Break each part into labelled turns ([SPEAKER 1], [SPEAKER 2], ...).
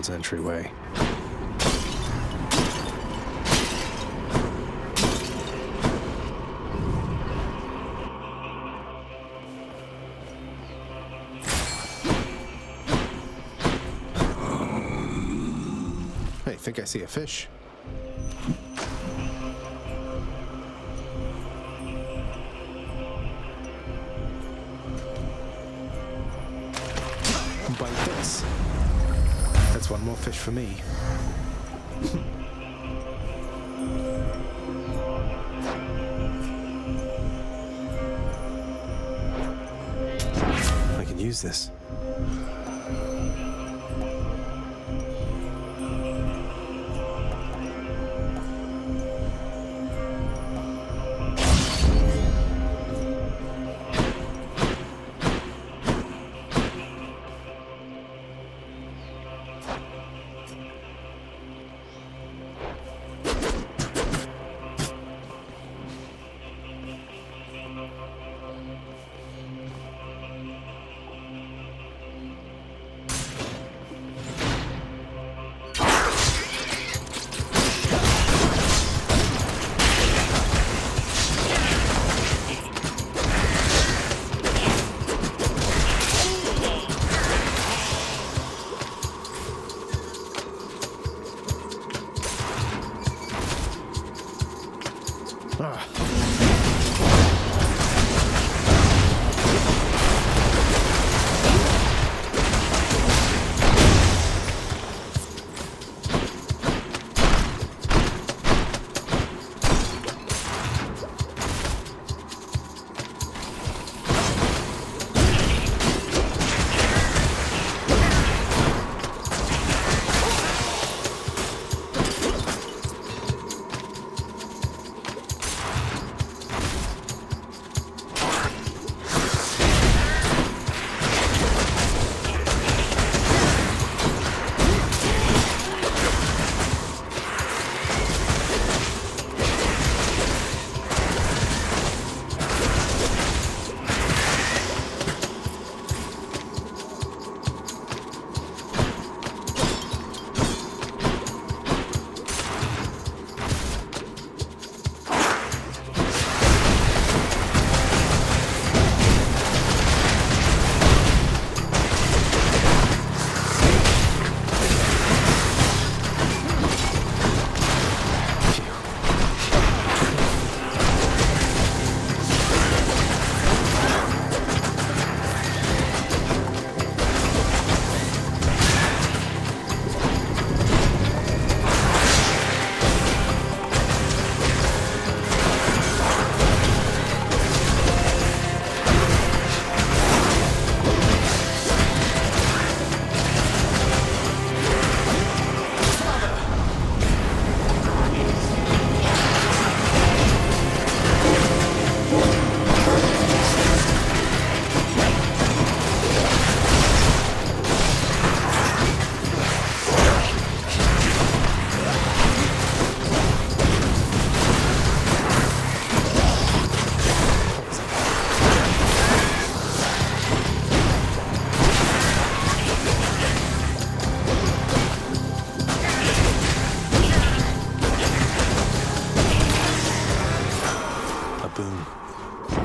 [SPEAKER 1] shipyard's entryway. I think I see a fish. Bite this. That's one more fish for me. I can use this.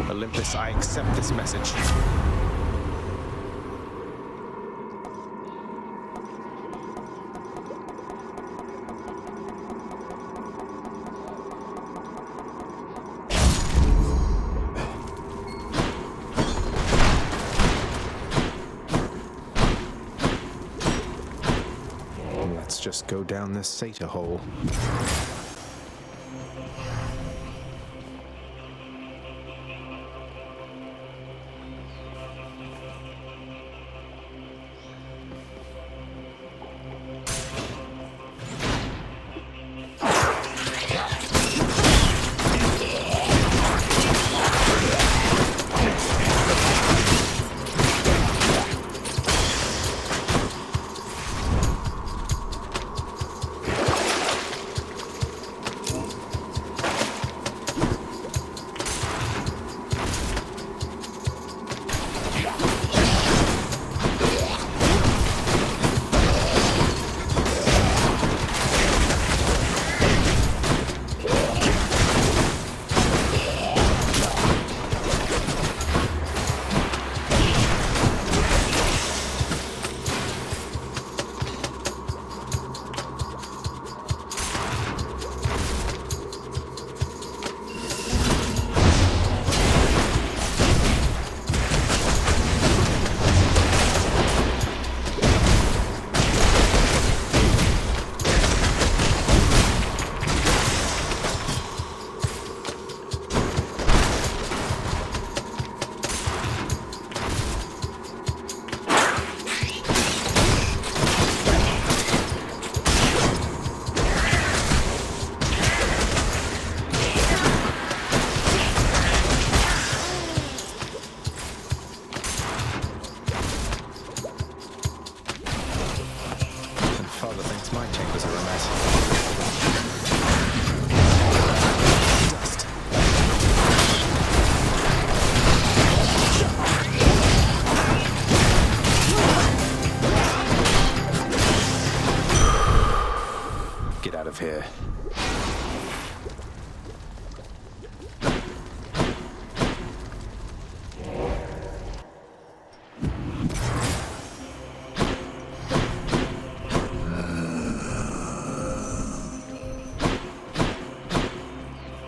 [SPEAKER 1] Olympus, I accept this message. Let's just go down this Sata hole. get out of here.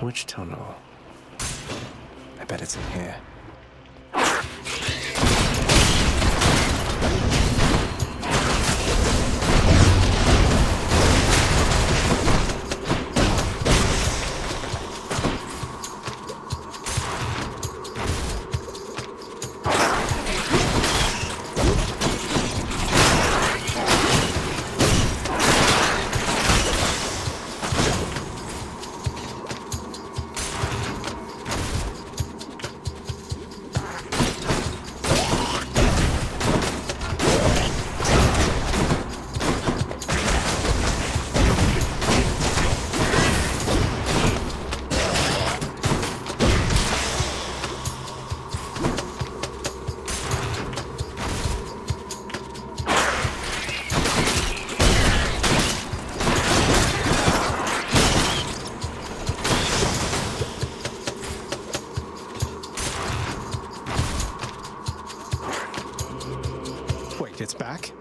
[SPEAKER 1] Which tunnel? I bet it's in here. Wait, it's back?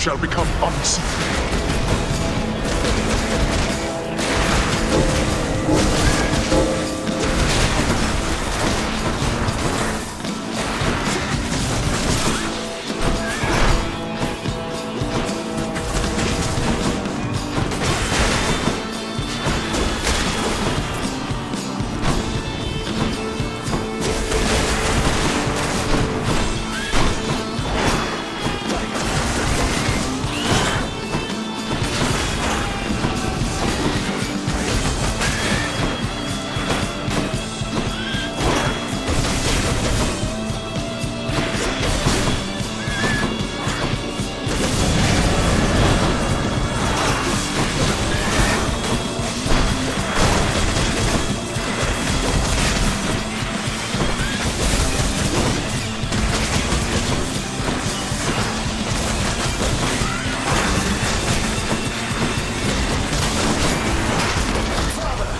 [SPEAKER 2] Shall become unseen.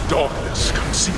[SPEAKER 2] Darkness concealed.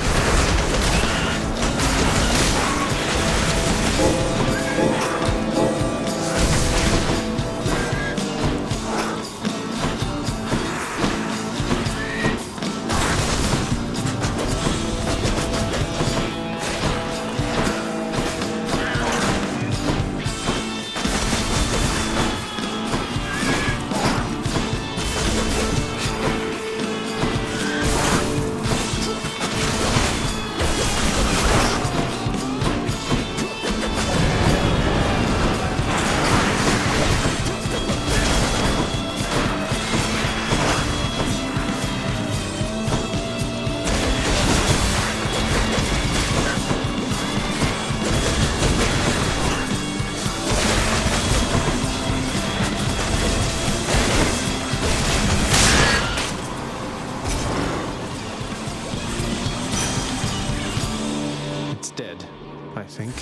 [SPEAKER 1] I think.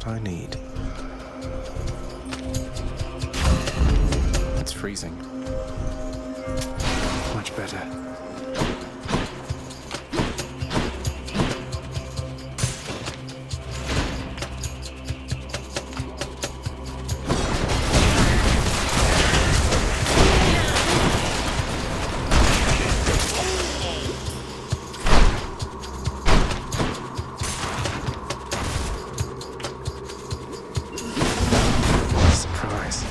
[SPEAKER 1] I need. It's freezing. Much better. Surprise.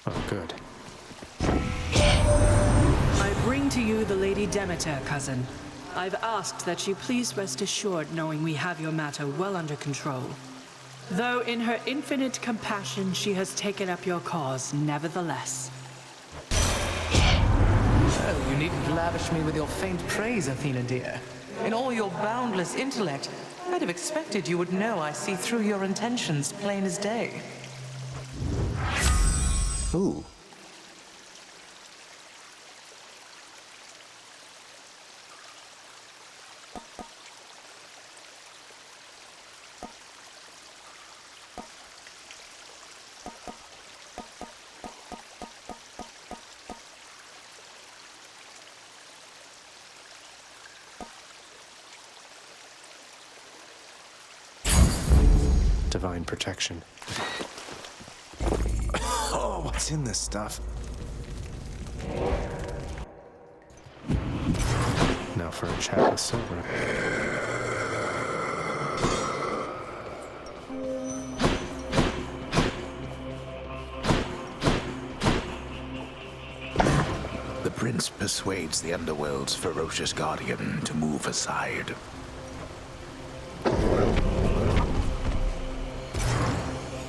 [SPEAKER 1] Oh, good.
[SPEAKER 3] I bring to you the Lady Demeter, cousin. I've asked that you please rest assured knowing we have your matter well under control. Though in her infinite compassion she has taken up your cause, nevertheless.
[SPEAKER 4] Oh, you needn't lavish me with your faint praise, Athena dear. In all your boundless intellect, I'd have expected you would know I see through your intentions plain as day.
[SPEAKER 1] Ooh. Divine protection. Oh, what's in this stuff? Now for a chat with Silver.
[SPEAKER 5] The prince persuades the underworld's ferocious guardian to move aside.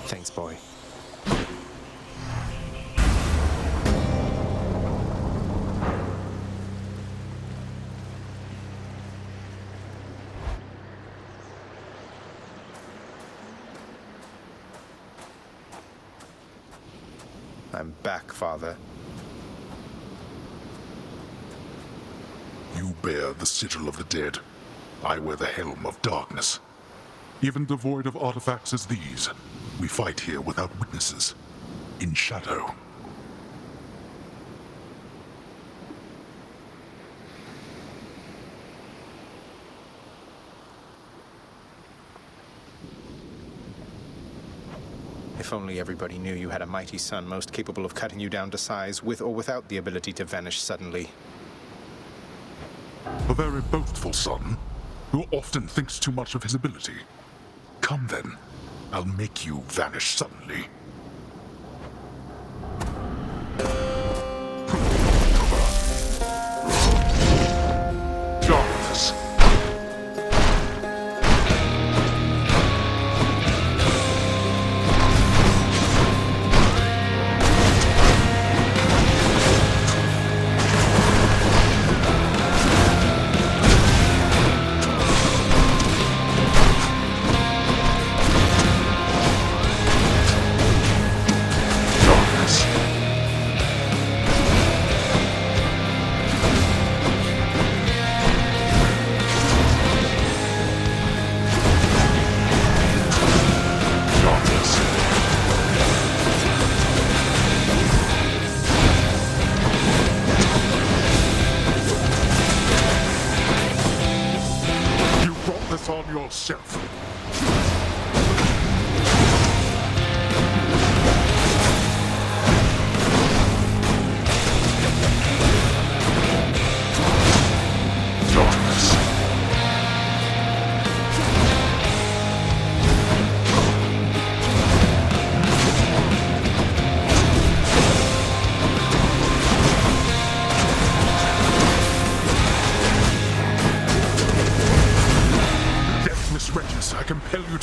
[SPEAKER 1] Thanks, boy. I'm back, Father.
[SPEAKER 2] You bear the sigil of the dead. I wear the helm of darkness. Even devoid of artifacts as these, we fight here without witnesses, in shadow.
[SPEAKER 1] If only everybody knew you had a mighty son most capable of cutting you down to size, with or without the ability to vanish suddenly.
[SPEAKER 2] A very boastful son, who often thinks too much of his ability. Come then, I'll make you vanish suddenly. Darkness.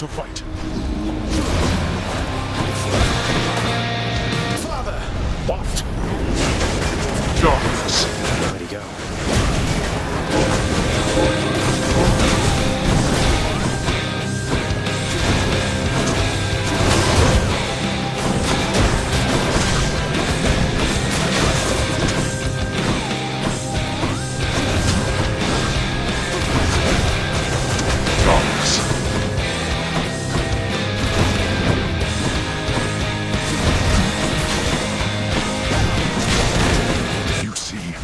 [SPEAKER 2] to fight.
[SPEAKER 1] Father!
[SPEAKER 2] What? Darkness.
[SPEAKER 1] Where'd he go?
[SPEAKER 2] Darkness. You see,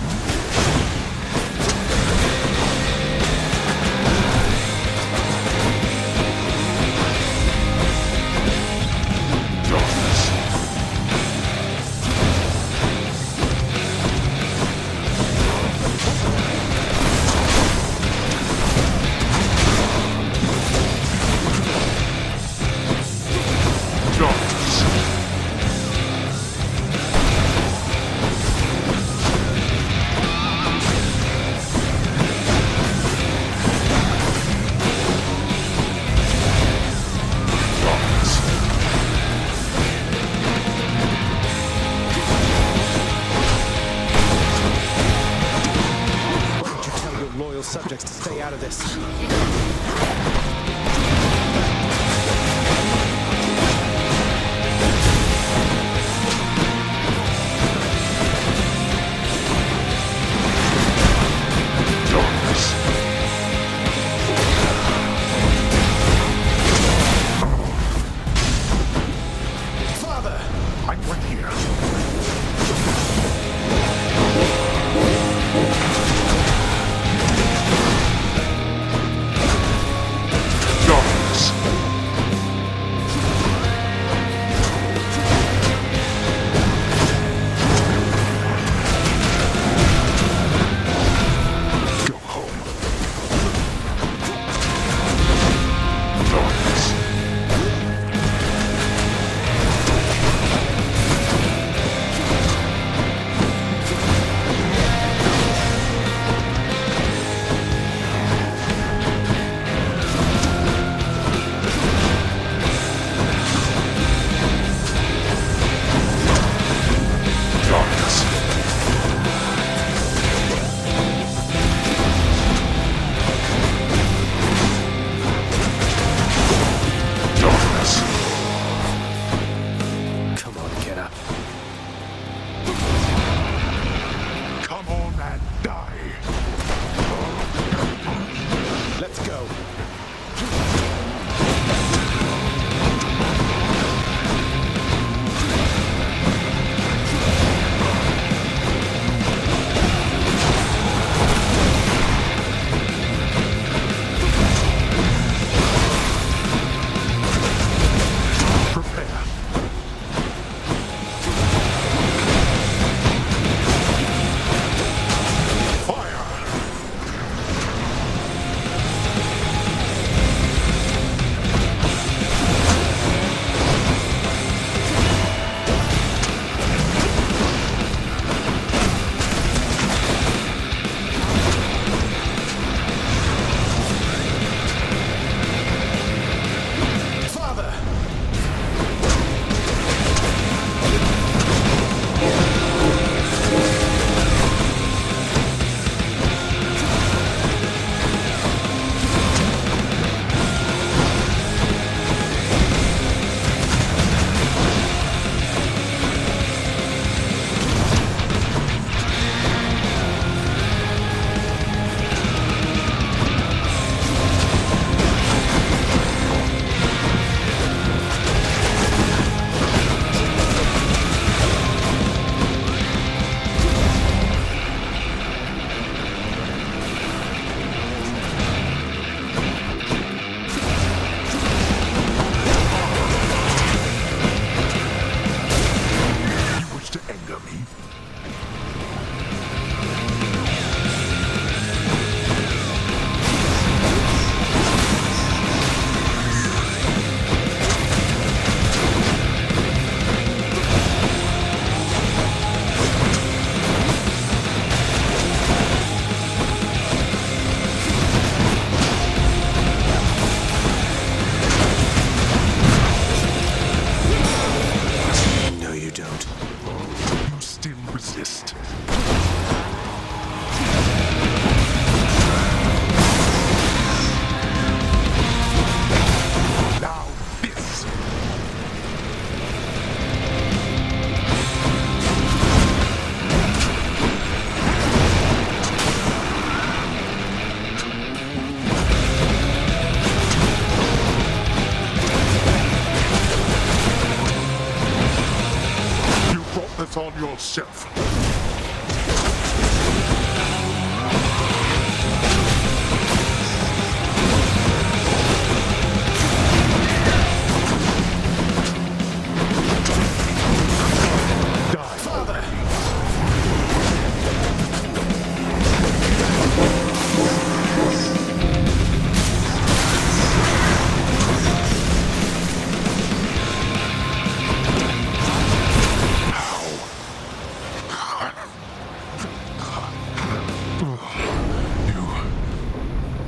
[SPEAKER 2] yourself.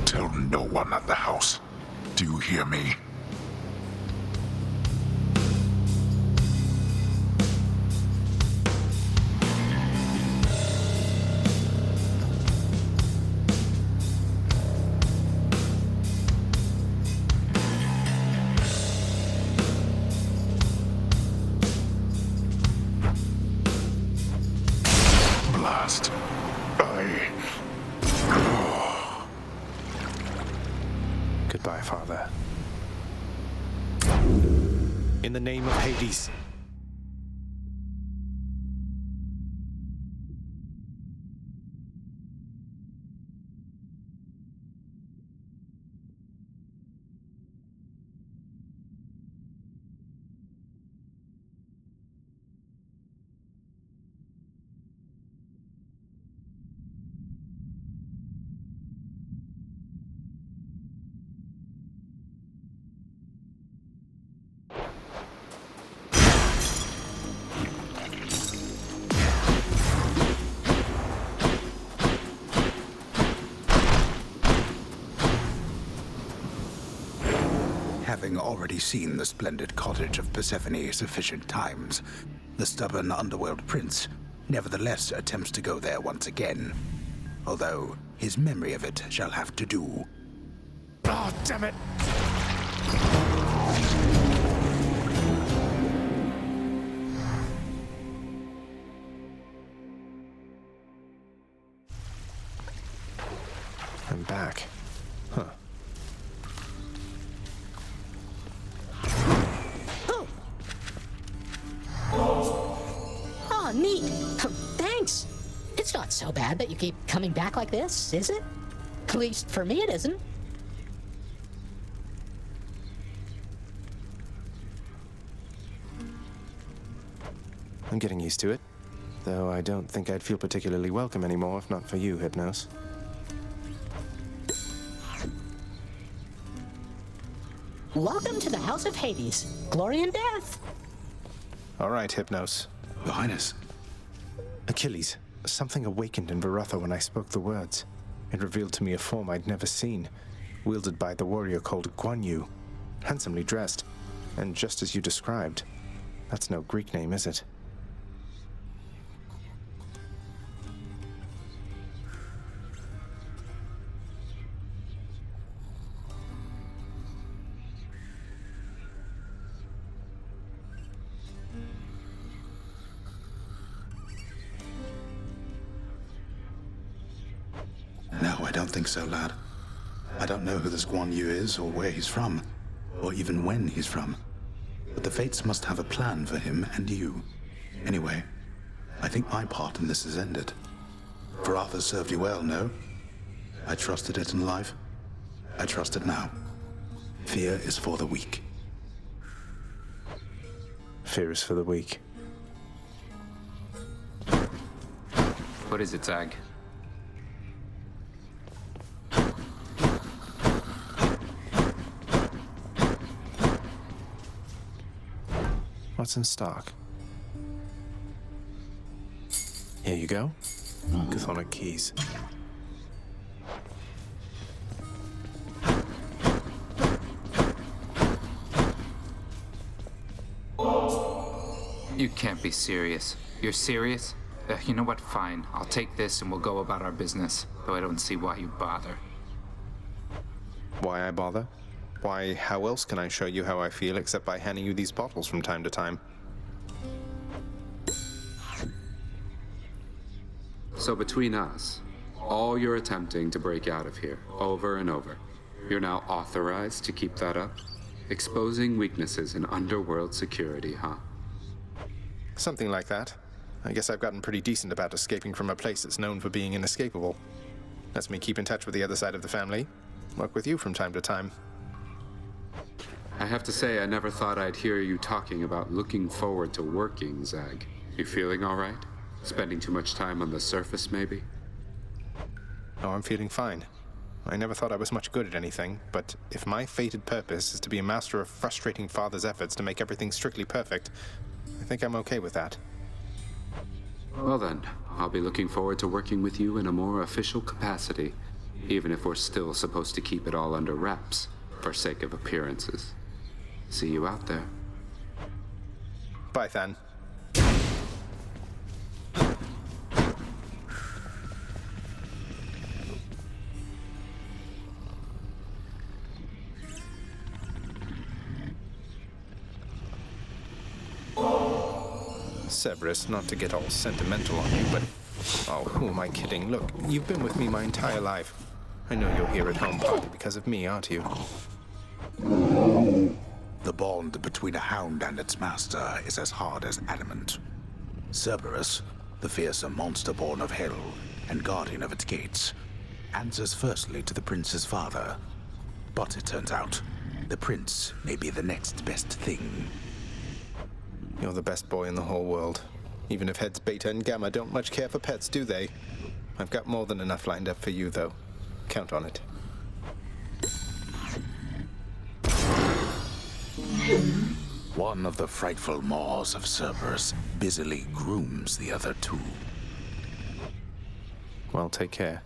[SPEAKER 2] Tell no one at the house. Do you hear me? Blast.
[SPEAKER 1] Goodbye, Father. In the name of Hades.
[SPEAKER 5] Having already seen the splendid cottage of Persephone sufficient times, the stubborn underworld prince nevertheless attempts to go there once again, although his memory of it shall have to do.
[SPEAKER 1] Oh, damn it! I'm back. Huh.
[SPEAKER 6] Oh, neat. Thanks. It's not so bad that you keep coming back like this, is it? At least for me it isn't.
[SPEAKER 1] I'm getting used to it. Though I don't think I'd feel particularly welcome anymore if not for you, Hypnos.
[SPEAKER 6] Welcome to the House of Hades. Glory and death.
[SPEAKER 1] All right, Hypnos.
[SPEAKER 5] Your Highness.
[SPEAKER 1] Achilles, something awakened in Varotha when I spoke the words. It revealed to me a form I'd never seen, wielded by the warrior called Guan Yu, handsomely dressed, and just as you described. That's no Greek name, is it?
[SPEAKER 7] No, I don't think so, lad. I don't know who this Guan Yu is, or where he's from, or even when he's from. But the Fates must have a plan for him and you. Anyway, I think my part in this is ended. Varatha served you well, no? I trusted it in life. I trust it now. Fear is for the weak.
[SPEAKER 1] Fear is for the weak.
[SPEAKER 8] What is it, Zag?
[SPEAKER 1] What's in stock? Here you go. Chthonic keys.
[SPEAKER 8] You can't be serious. You're serious? You know what? Fine. I'll take this and we'll go about our business. Though I don't see why you bother.
[SPEAKER 1] Why I bother? Why, how else can I show you how I feel except by handing you these bottles from time to time?
[SPEAKER 9] So between us, all you're attempting to break out of here, over and over, you're now authorized to keep that up? Exposing weaknesses in underworld security, huh?
[SPEAKER 1] Something like that. I guess I've gotten pretty decent about escaping from a place that's known for being inescapable. Lets me keep in touch with the other side of the family, work with you from time to time.
[SPEAKER 9] I have to say, I never thought I'd hear you talking about looking forward to working, Zag. You feeling all right? Spending too much time on the surface, maybe?
[SPEAKER 1] Oh, I'm feeling fine. I never thought I was much good at anything, but if my fated purpose is to be a master of frustrating father's efforts to make everything strictly perfect, I think I'm okay with that.
[SPEAKER 9] Well then, I'll be looking forward to working with you in a more official capacity, even if we're still supposed to keep it all under wraps, for sake of appearances. See you out there.
[SPEAKER 1] Bye, Than. Cerberus, not to get all sentimental on you, but... Oh, who am I kidding? Look, you've been with me my entire life. I know you're here at home partly because of me, aren't you?
[SPEAKER 5] The bond between a hound and its master is as hard as adamant. Cerberus, the fearsome monster born of hell and guardian of its gates, answers firstly to the prince's father. But it turns out, the prince may be the next best thing.
[SPEAKER 1] You're the best boy in the whole world. Even if heads Beta and Gamma don't much care for pets, do they? I've got more than enough lined up for you, though. Count on it.
[SPEAKER 5] One of the frightful maws of Cerberus busily grooms the other two.
[SPEAKER 1] Well, take care.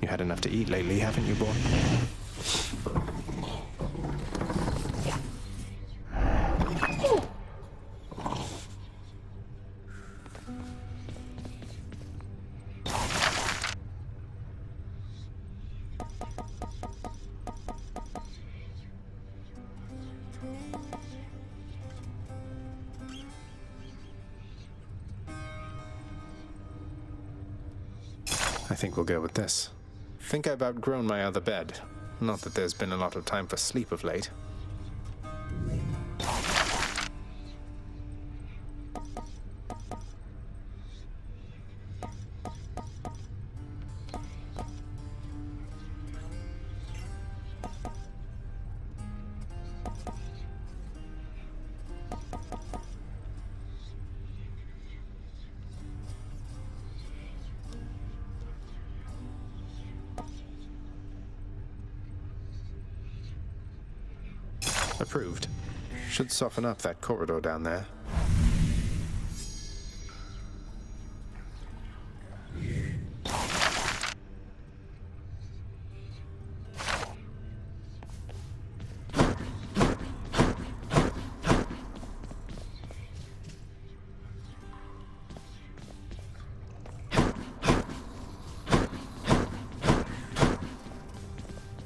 [SPEAKER 1] You had enough to eat lately, haven't you, boy? I think we'll go with this. Think I've outgrown my other bed. Not that there's been a lot of time for sleep of late. Approved. Should soften up that corridor down there.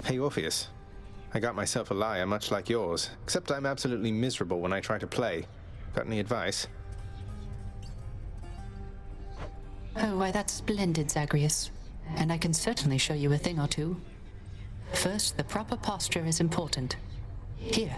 [SPEAKER 1] Hey, Orpheus. I got myself a lyre much like yours, except I'm absolutely miserable when I try to play. Got any advice?
[SPEAKER 10] Oh, why, that's splendid, Zagreus. And I can certainly show you a thing or two. First, the proper posture is important. Here.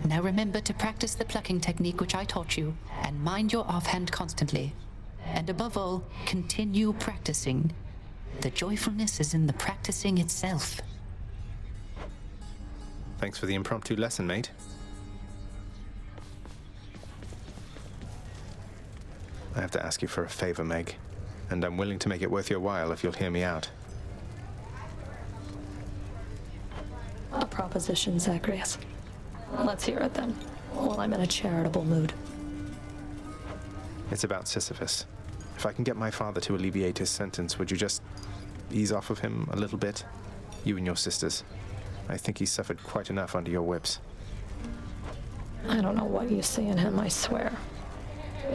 [SPEAKER 10] Now remember to practice the plucking technique which I taught you, and mind your offhand constantly. And above all, continue practicing. The joyfulness is in the practicing itself.
[SPEAKER 1] Thanks for the impromptu lesson, mate. I have to ask you for a favor, Meg, and I'm willing to make it worth your while if you'll hear me out.
[SPEAKER 11] A proposition, Zagreus. Let's hear it then, while I'm in a charitable mood.
[SPEAKER 1] It's about Sisyphus. If I can get my father to alleviate his sentence, would you just ease off of him a little bit? You and your sisters. I think he's suffered quite enough under your whips.
[SPEAKER 11] I don't know what you see in him, I swear.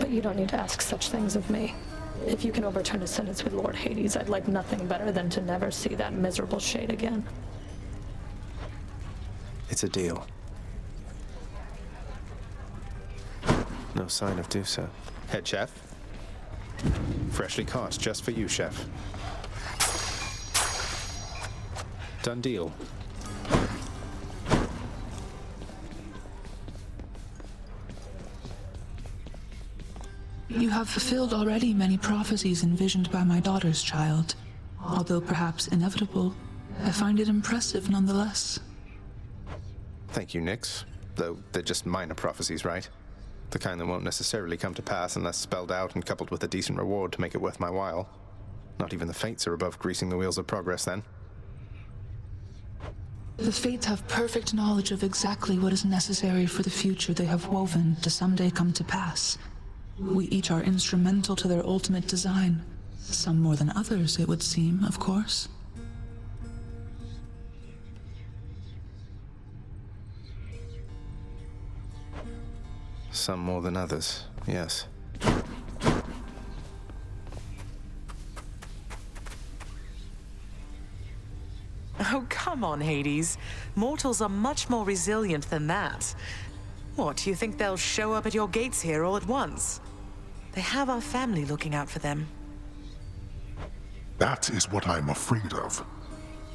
[SPEAKER 11] But you don't need to ask such things of me. If you can overturn his sentence with Lord Hades, I'd like nothing better than to never see that miserable shade again.
[SPEAKER 1] It's a deal. No sign of Dusa. Head chef? Freshly caught just for you, chef. Done deal.
[SPEAKER 12] You have fulfilled already many prophecies envisioned by my daughter's child. Although perhaps inevitable, I find it impressive nonetheless.
[SPEAKER 1] Thank you, Nyx. Though they're just minor prophecies, right? The kind that won't necessarily come to pass unless spelled out and coupled with a decent reward to make it worth my while. Not even the Fates are above greasing the wheels of progress, then.
[SPEAKER 12] The Fates have perfect knowledge of exactly what is necessary for the future they have woven to someday come to pass. We each are instrumental to their ultimate design. Some more than others, it would seem, of course.
[SPEAKER 1] Some more than others, yes.
[SPEAKER 4] Oh, come on, Hades. Mortals are much more resilient than that. What, you think they'll show up at your gates here all at once? They have our family looking out for them.
[SPEAKER 2] That is what I'm afraid of.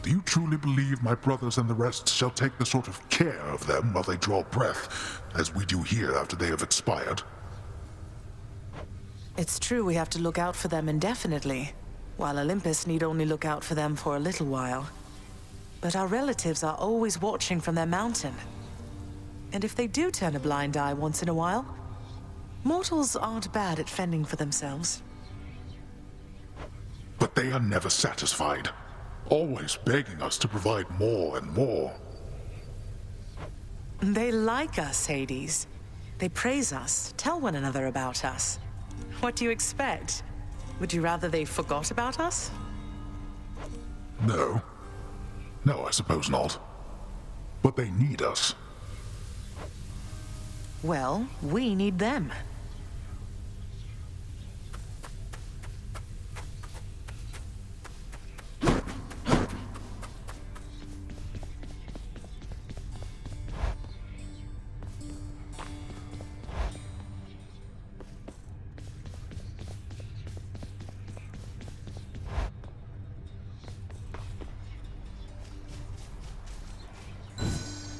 [SPEAKER 2] Do you truly believe my brothers and the rest shall take the sort of care of them while they draw breath, as we do here after they have expired?
[SPEAKER 4] It's true we have to look out for them indefinitely, while Olympus need only look out for them for a little while. But our relatives are always watching from their mountain. And if they do turn a blind eye once in a while, mortals aren't bad at fending for themselves.
[SPEAKER 2] But they are never satisfied, always begging us to provide more and more.
[SPEAKER 4] They like us, Hades. They praise us, tell one another about us. What do you expect? Would you rather they forgot about us?
[SPEAKER 2] No. No, I suppose not. But they need us.
[SPEAKER 4] Well, we need them.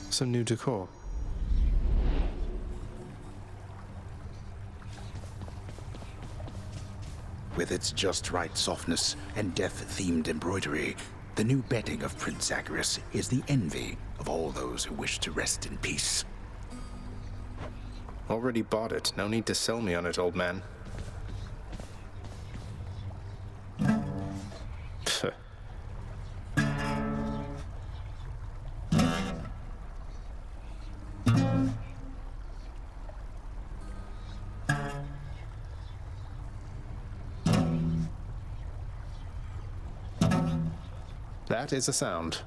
[SPEAKER 1] Some new decor.
[SPEAKER 5] With its just right softness and death-themed embroidery, the new bedding of Prince Zagreus is the envy of all those who wish to rest in peace.
[SPEAKER 1] Already bought it. No need to sell me on it, old man. Pfft. That is a sound.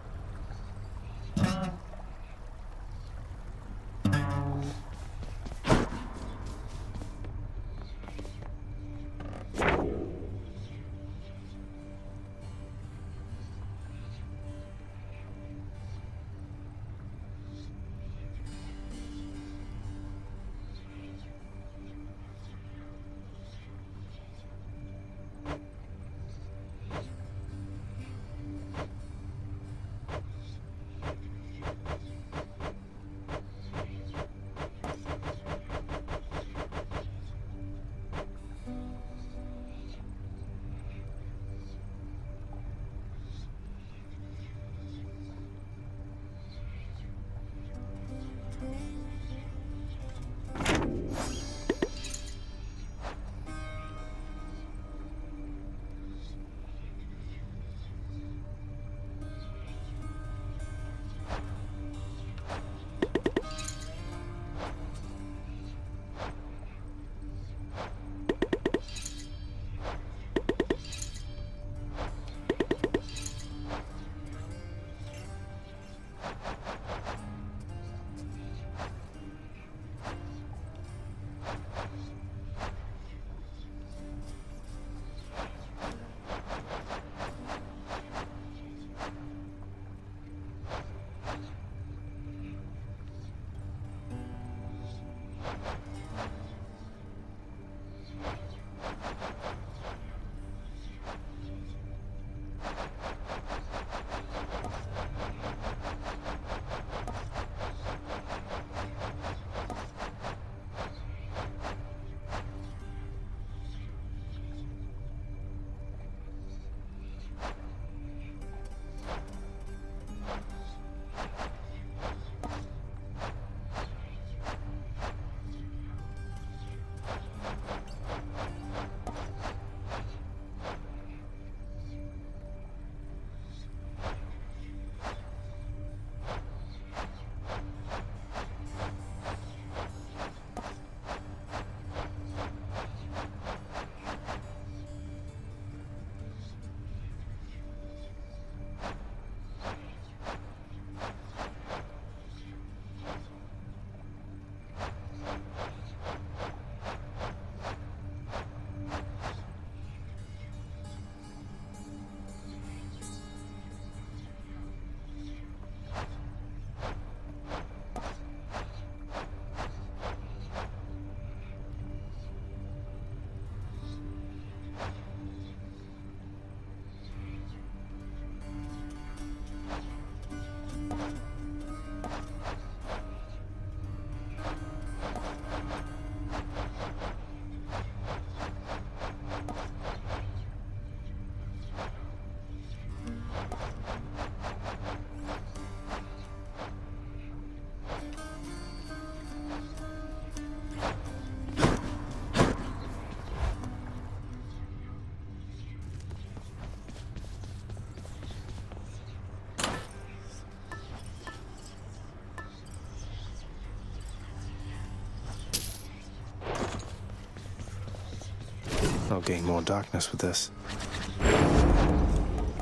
[SPEAKER 1] I'll gain more darkness with this.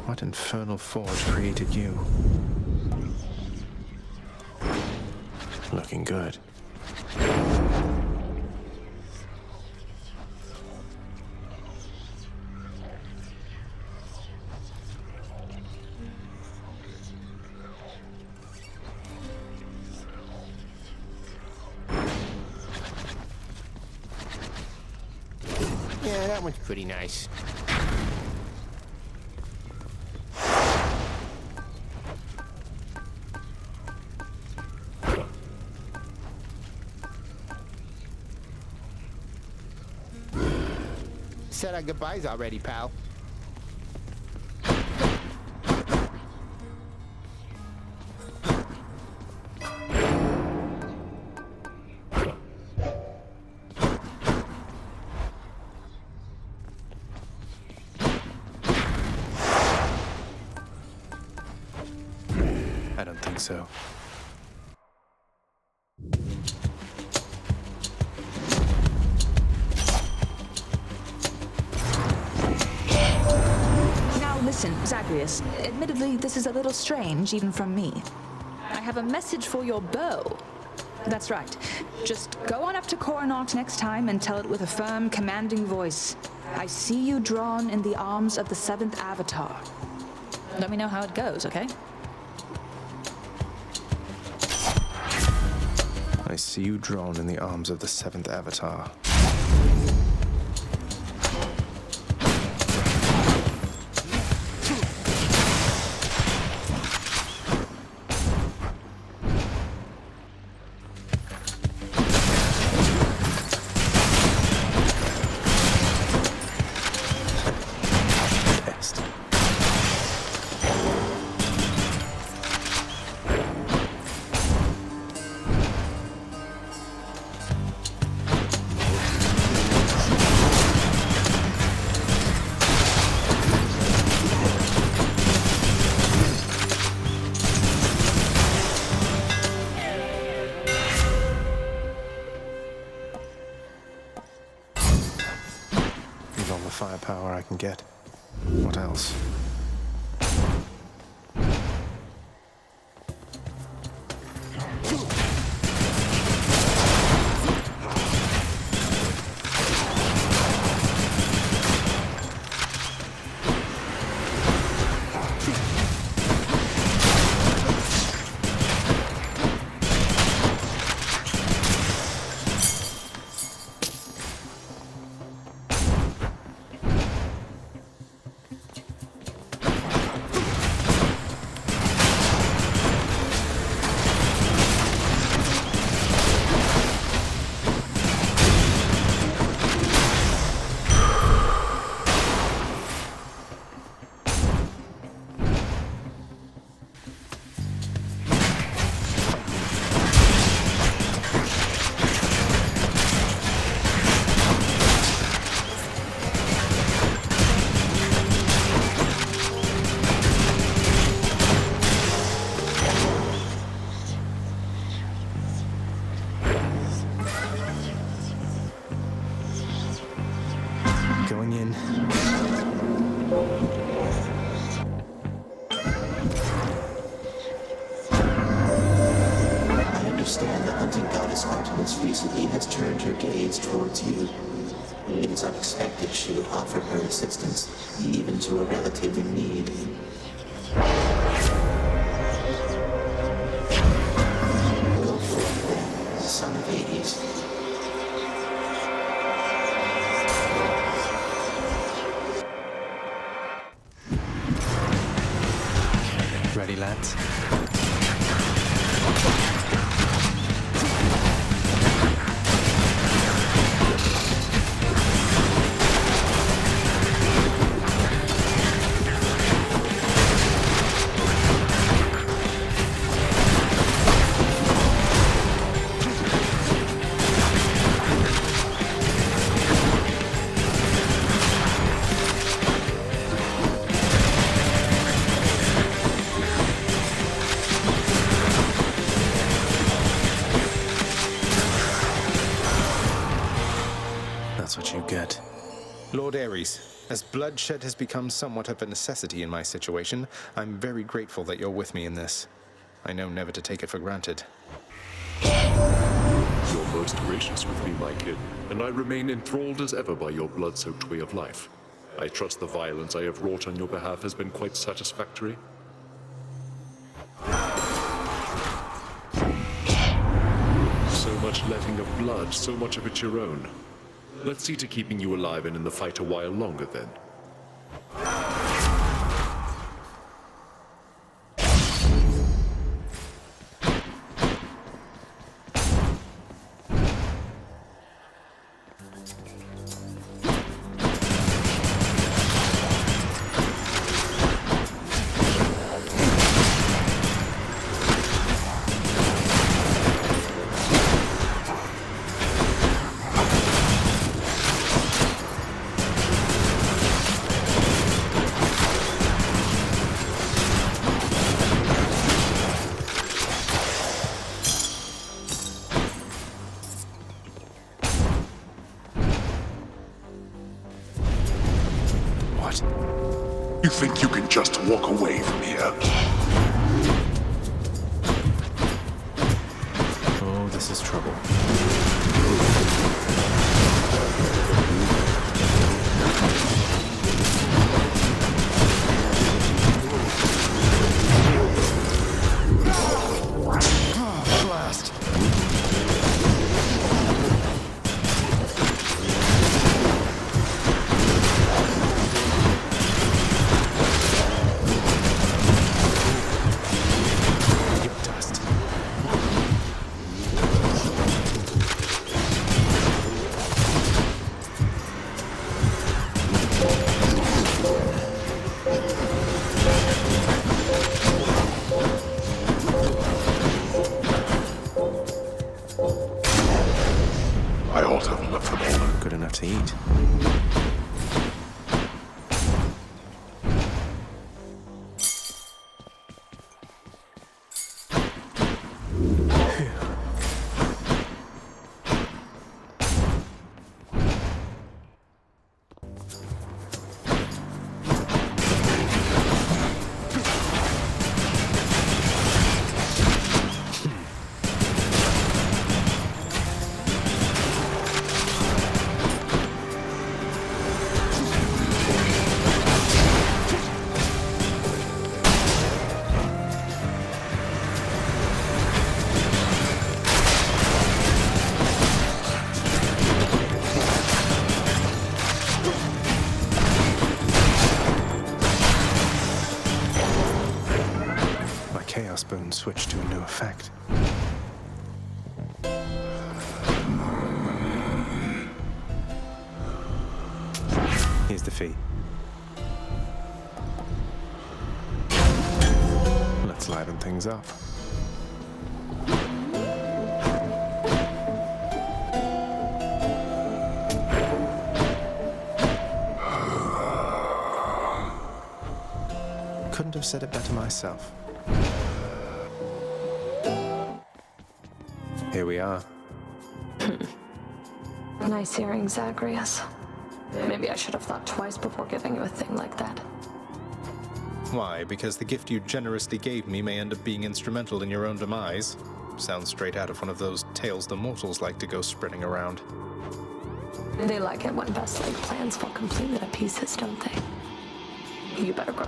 [SPEAKER 1] What infernal forge created you? Looking good.
[SPEAKER 13] Yeah, that one's pretty nice. Said our goodbyes already, pal.
[SPEAKER 1] I don't think so.
[SPEAKER 14] Now listen, Zagreus. Admittedly, this is a little strange, even from me. I have a message for your bow. That's right. Just go on up to Coronacht next time and tell it with a firm, commanding voice. I see you drawn in the arms of the seventh Avatar. Let me know how it goes, okay?
[SPEAKER 1] I see you drawn in the arms of the seventh Avatar. Firepower I can get. What else? Going in.
[SPEAKER 15] I understand the hunting goddess Artemis recently has turned her gaze towards you. It is unexpected she would offer her assistance, even to a relative in need. Go forth then, son of Hades.
[SPEAKER 1] Ready, lads? Lord Ares, as bloodshed has become somewhat of a necessity in my situation, I'm very grateful that you're with me in this. I know never to take it for granted.
[SPEAKER 16] You're most gracious with me, my kid, and I remain enthralled as ever by your blood-soaked way of life. I trust the violence I have wrought on your behalf has been quite satisfactory. So much letting of blood, so much of it your own. Let's see to keeping you alive and in the fight a while longer, then.
[SPEAKER 2] You think you can just walk away from here?
[SPEAKER 1] Oh, this is trouble. Blast!
[SPEAKER 2] I ought to have left them all.
[SPEAKER 1] Good enough to eat. Chaos Bone switched to a new effect. Here's the fee. Let's liven things up. Couldn't have said it better myself. Here we are.
[SPEAKER 11] Nice hearing, Zagreus. Maybe I should have thought twice before giving you a thing like that.
[SPEAKER 1] Why? Because the gift you generously gave me may end up being instrumental in your own demise? Sounds straight out of one of those tales the mortals like to go spreading around.
[SPEAKER 11] They like it when best laid plans fall completely to pieces, don't they? You better go.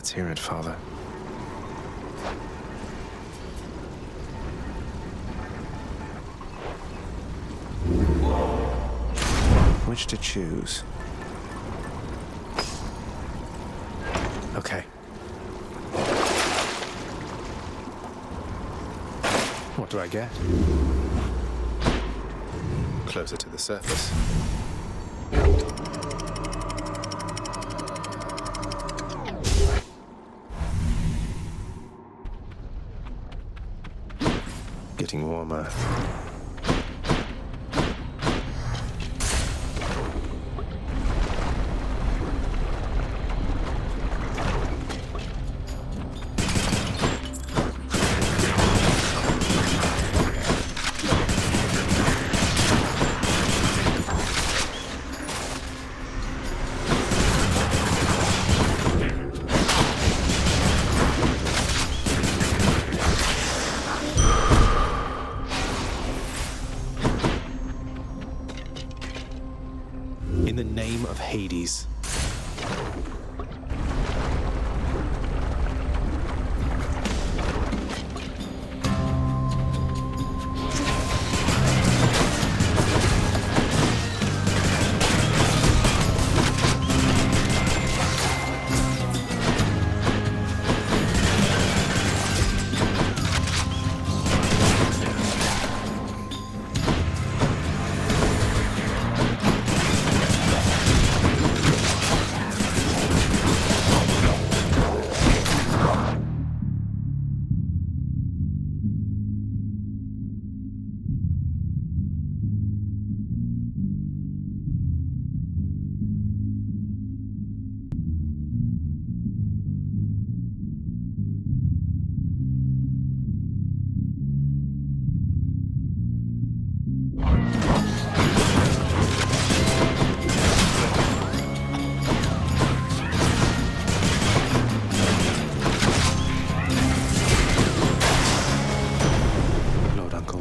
[SPEAKER 1] Let's hear it, Father. Which to choose? Okay. What do I get? Closer to the surface. Getting warmer. In the name of Hades.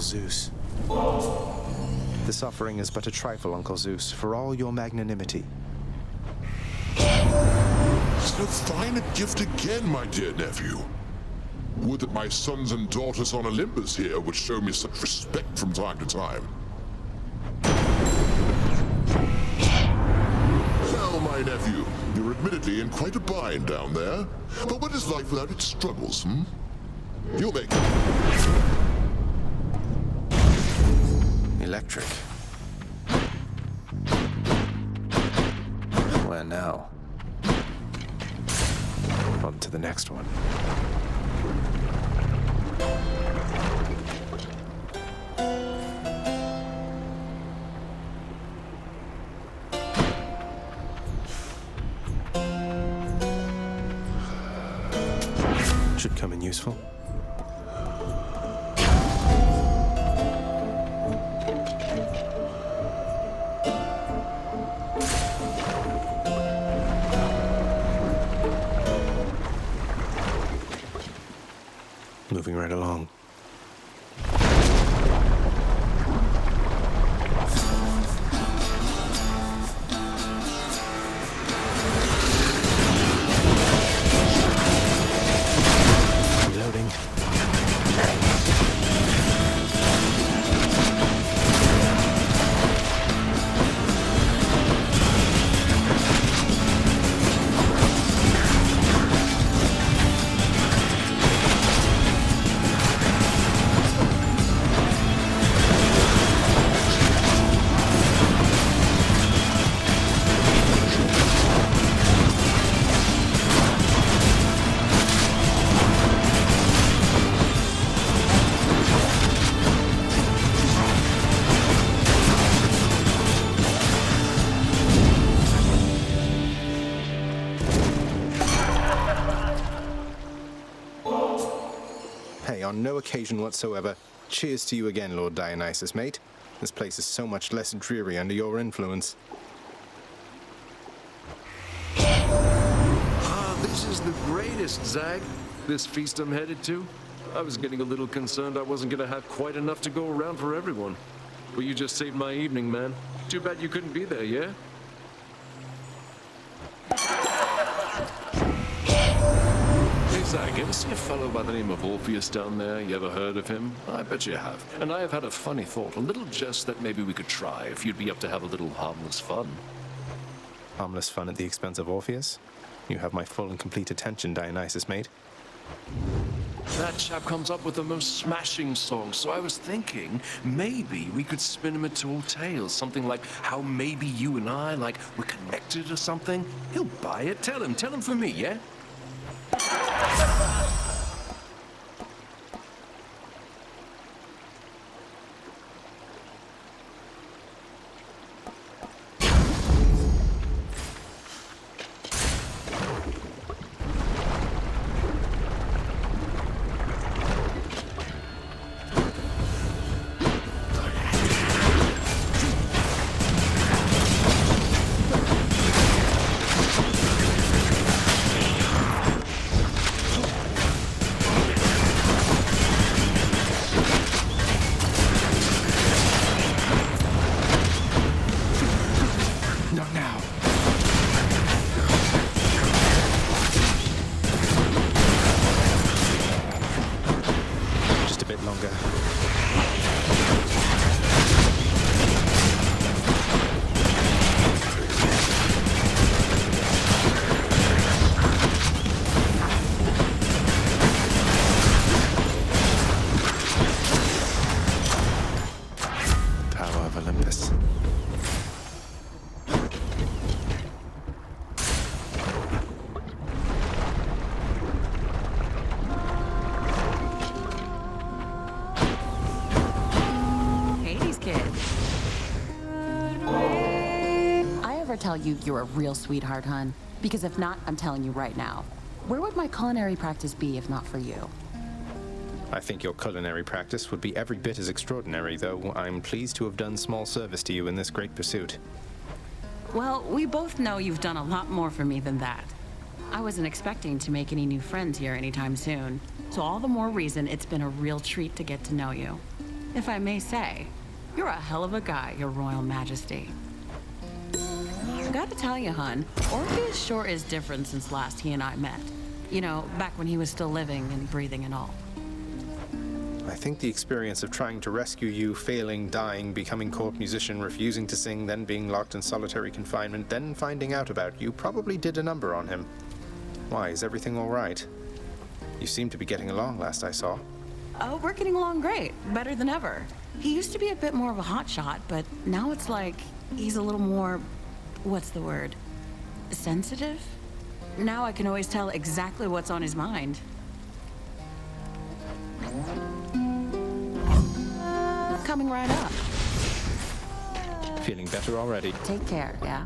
[SPEAKER 1] Zeus. This offering is but a trifle, Uncle Zeus, for all your magnanimity.
[SPEAKER 2] So fine a gift again, my dear nephew. Would that my sons and daughters on Olympus here would show me such respect from time to time. Well, my nephew, you're admittedly in quite a bind down there. But what is life without its struggles, hmm? You'll make it.
[SPEAKER 1] Electric. Where now? On to the next one. Should come in useful. Moving right along. Reloading. Hey, on no occasion whatsoever. Cheers to you again, Lord Dionysus, mate. This place is so much less dreary under your influence.
[SPEAKER 17] This is the greatest, Zag. This feast I'm headed to. I was getting a little concerned I wasn't gonna have quite enough to go around for everyone. But you just saved my evening, man. Too bad you couldn't be there, yeah? Zag, you ever see a fellow by the name of Orpheus down there? You ever heard of him? I bet you have. And I have had a funny thought, a little jest that maybe we could try if you'd be up to have a little harmless fun.
[SPEAKER 1] Harmless fun at the expense of Orpheus? You have my full and complete attention, Dionysus, mate.
[SPEAKER 17] That chap comes up with the most smashing songs, so I was thinking maybe we could spin him a tall tale, something like how maybe you and I, like, we're connected or something. He'll buy it. Tell him for me, yeah?
[SPEAKER 18] Tell you you're a real sweetheart, hun? Because if not, I'm telling you right now. Where would my culinary practice be if not for you?
[SPEAKER 1] I think your culinary practice would be every bit as extraordinary, though I'm pleased to have done small service to you in this great pursuit.
[SPEAKER 18] Well, we both know you've done a lot more for me than that. I wasn't expecting to make any new friends here anytime soon, so all the more reason it's been a real treat to get to know you. If I may say, you're a hell of a guy, Your Royal Majesty. Gotta tell you, hun, Orpheus sure is different since last he and I met. You know, back when he was still living and breathing and all.
[SPEAKER 1] I think the experience of trying to rescue you, failing, dying, becoming court musician, refusing to sing, then being locked in solitary confinement, then finding out about you probably did a number on him. Why, is everything all right? You seem to be getting along last I saw.
[SPEAKER 18] Oh, we're getting along great. Better than ever. He used to be a bit more of a hotshot, but now it's like he's a little more... what's the word? Sensitive? Now I can always tell exactly what's on his mind. Coming right up.
[SPEAKER 1] Feeling better already?
[SPEAKER 18] Take care, yeah?